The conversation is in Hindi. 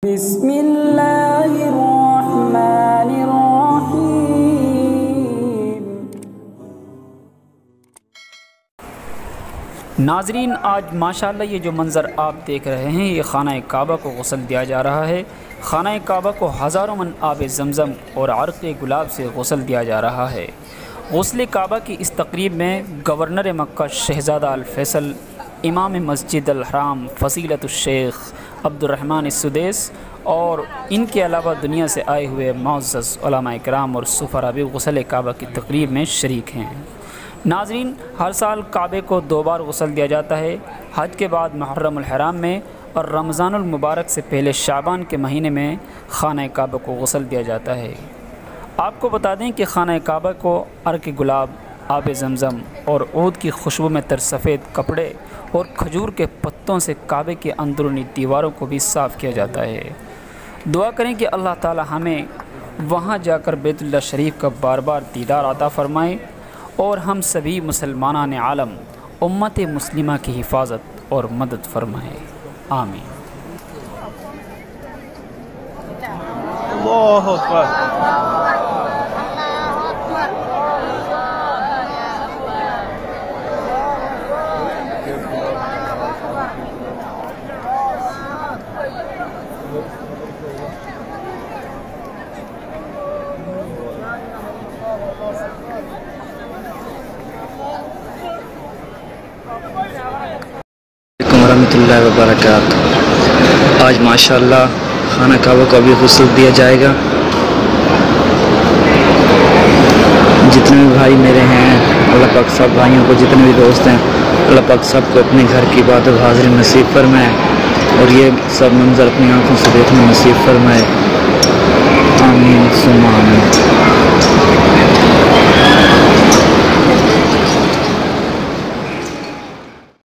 बिस्मिल्लाहिर्रहमानिर्रहीम। नाजरीन, आज माशाअल्लाह ये जो मंज़र आप देख रहे हैं, ये खाना काबा को गुस्ल दिया जा रहा है। खाना काबा को हज़ारों मन आब ज़मज़म और अर्क़ गुलाब से गुस्ल दिया जा रहा है। गुस्ल काबा की इस तकरीब में गवर्नर मक्का शहज़ादा अल फैसल, इमाम मस्जिद अल हराम फ़ज़ीलतुश्शेख अब्दुर्रहमान इस्सुदैस और इनके अलावा दुनिया से आए हुए मुअज़्ज़ज़ उलमा इकराम और सुफ़रा भी गुस्ल काबा की तकरीब में शरीक हैं। नाज़रीन, हर साल काबे को 2 बार गुस्ल दिया जाता है, हज के बाद मुहर्रमुल हराम में और रमज़ानुल मुबारक से पहले शाबान के महीने में खाना काबा को गुस्ल दिया जाता है। आपको बता दें कि खाना काबा को अर्क़ गुलाब, आब ज़मज़म और ऊद की खुशबू में तर सफ़ेद कपड़े और खजूर के पत्तों से काबे के अंदरूनी दीवारों को भी साफ़ किया जाता है। दुआ करें कि अल्लाह ताला हमें वहाँ जाकर बैतुल्लाह शरीफ का बार बार दीदार अता फ़रमाए और हम सभी मुसलमानान आलम उम्मत मुस्लिमा की हिफाजत और मदद फ़रमाए। आमीन। अल्लाहु अकबर। वरहमतुल्लाहि वबरकातुहू। आज माशाअल्लाह खाना काबा को अभी गुस्ल दिया जाएगा। जितने भी भाई मेरे हैं, अल्लाह पाक सब भाइयों को, जितने भी दोस्त हैं, अल्लाह पाक सबको अपने घर की इबादत हाज़िर नसीब फरमाए और ये सब मंज़र अपनी आँखों से देखना नसीब फरमाए।